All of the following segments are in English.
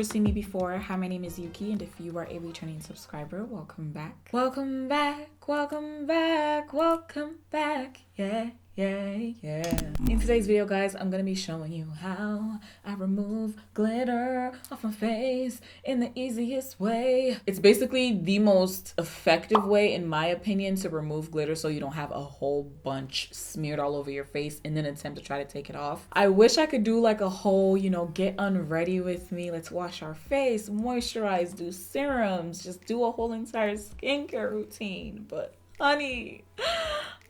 never seen me before, hi, my name is Yuki, and if you are a returning subscriber, welcome back. Welcome back, welcome back, welcome back, yeah. In today's video, guys, I'm gonna be showing you how I remove glitter off my face in the easiest way. It's basically the most effective way, in my opinion, to remove glitter so you don't have a whole bunch smeared all over your face and then attempt to try to take it off. I wish I could do like a whole, get unready with me, let's wash our face, moisturize, do serums, just do a whole entire skincare routine, but honey,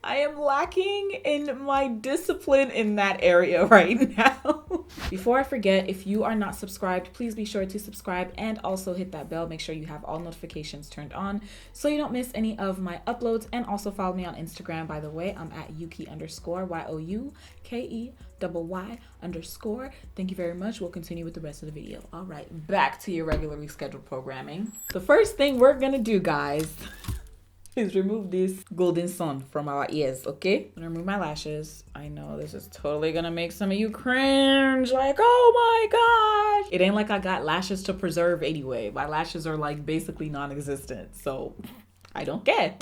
I am lacking in my discipline in that area right now. Before I forget, if you are not subscribed, please be sure to subscribe and also hit that bell. Make sure you have all notifications turned on so you don't miss any of my uploads. And also follow me on Instagram, by the way. I'm at Yuki_, YOUKEYY_. Thank you very much. We'll continue with the rest of the video. All right, back to your regularly scheduled programming. The first thing we're gonna do, guys, is remove this golden sun from our ears, okay? I'm gonna remove my lashes. I know this is totally gonna make some of you cringe, like, oh my gosh. It ain't like I got lashes to preserve anyway. My lashes are like basically non-existent, so I don't care.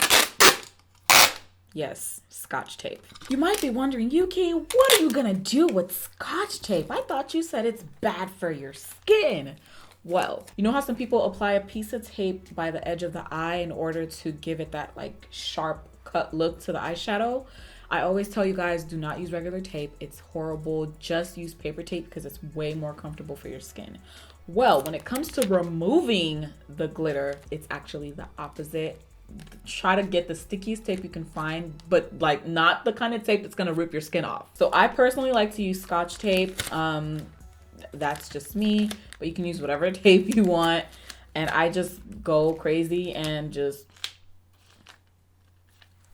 Yes, Scotch tape. You might be wondering, Yuki, what are you gonna do with Scotch tape? I thought you said it's bad for your skin. Well, you know how some people apply a piece of tape by the edge of the eye in order to give it that like sharp cut look to the eyeshadow? I always tell you guys, do not use regular tape. It's horrible. Just use paper tape because it's way more comfortable for your skin. Well, when it comes to removing the glitter, it's actually the opposite. Try to get the stickiest tape you can find, but like not the kind of tape that's gonna rip your skin off. So I personally like to use Scotch tape. That's just me, but you can use whatever tape you want. And I just go crazy and just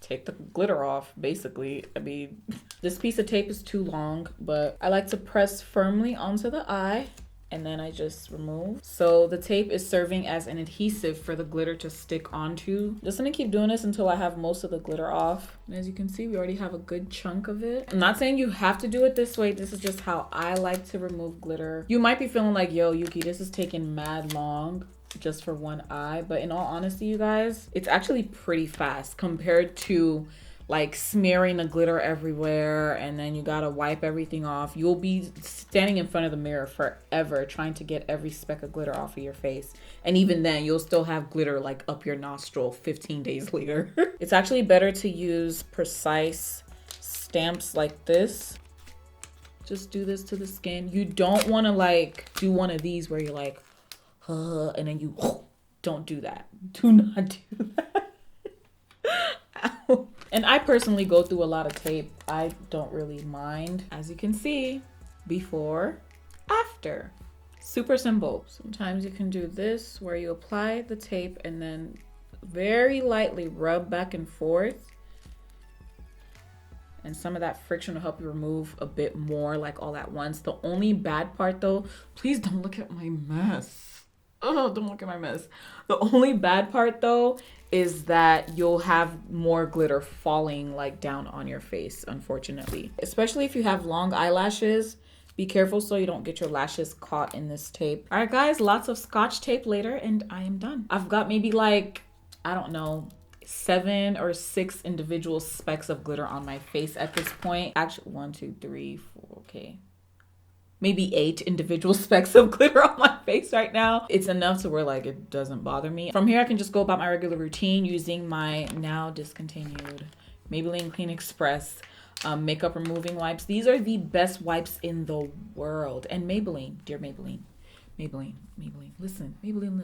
take the glitter off, basically. I mean, this piece of tape is too long, but I like to press firmly onto the eye and then I just remove. So the tape is serving as an adhesive for the glitter to stick onto. Just gonna keep doing this until I have most of the glitter off. And as you can see, we already have a good chunk of it. I'm not saying you have to do it this way. This is just how I like to remove glitter. You might be feeling like, yo, Yuki, this is taking mad long just for one eye. But in all honesty, you guys, it's actually pretty fast compared to like smearing the glitter everywhere and then you gotta wipe everything off. You'll be standing in front of the mirror forever trying to get every speck of glitter off of your face. And even then, you'll still have glitter like up your nostril 15 days later. It's actually better to use precise stamps like this. Just do this to the skin. You don't wanna like do one of these where you're like, and then you, don't do that. Do not do that. Ow. And I personally go through a lot of tape. I don't really mind. As you can see, before, after. Super simple. Sometimes you can do this where you apply the tape and then very lightly rub back and forth. And some of that friction will help you remove a bit more, like all at once. The only bad part though, please don't look at my mess. Oh, don't look at my mess. The only bad part though is that you'll have more glitter falling like down on your face, unfortunately. Especially if you have long eyelashes, be careful so you don't get your lashes caught in this tape. All right, guys, lots of Scotch tape later and I am done. I've got maybe like, I don't know, 7 or 6 individual specks of glitter on my face at this point. Actually, 1, 2, 3, 4, okay. Maybe 8 individual specks of glitter on my face right now. It's enough to where like it doesn't bother me. From here, I can just go about my regular routine using my now discontinued Maybelline Clean Express makeup removing wipes. These are the best wipes in the world. And Maybelline, dear Maybelline, listen, Maybelline,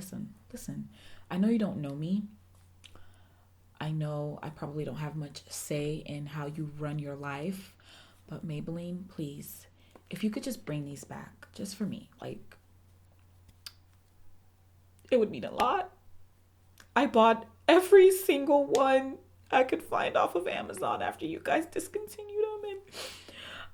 listen. I know you don't know me. I know I probably don't have much say in how you run your life, but Maybelline, please, if you could just bring these back just for me, like, it would mean a lot. I bought every single one I could find off of Amazon after you guys discontinued them, and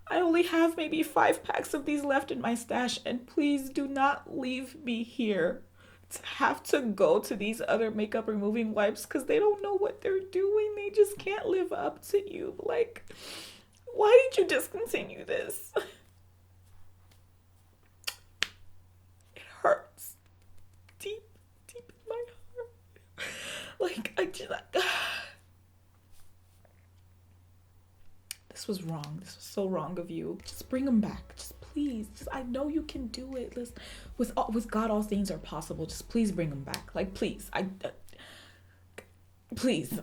I only have maybe 5 packs of these left in my stash, and please do not leave me here to have to go to these other makeup removing wipes because they don't know what they're doing. They just can't live up to you. Like, why did you discontinue this? It hurts. this was wrong. This was so wrong of you. Just bring them back. Just please. Just, I know you can do it. Listen, with God, all things are possible. Just please bring them back. Like, please. Please.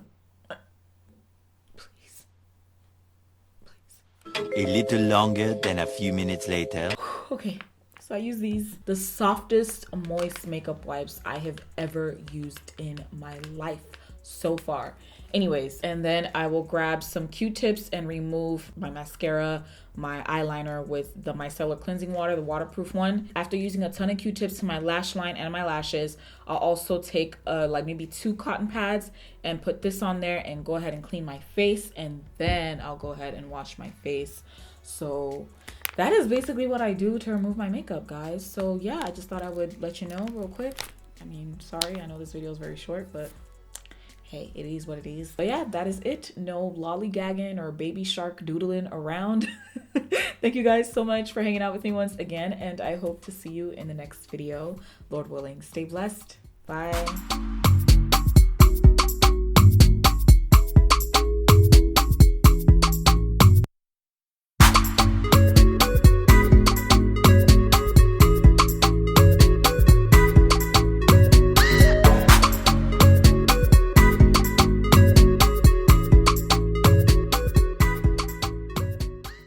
A little longer than a few minutes later. Okay, so I use these, the softest moist makeup wipes I have ever used in my life so far. Anyways, and then I will grab some Q-tips and remove my mascara, my eyeliner with the micellar cleansing water, the waterproof one. After using a ton of Q-tips to my lash line and my lashes, I'll also take like maybe 2 cotton pads and put this on there and go ahead and clean my face, and then I'll go ahead and wash my face. So that is basically what I do to remove my makeup, guys. So yeah, I just thought I would let you know real quick. I mean, sorry, I know this video is very short, but hey, it is what it is. But yeah, that is it. No lollygagging or baby shark doodling around. Thank you guys so much for hanging out with me once again, and I hope to see you in the next video, Lord willing. Stay blessed. Bye.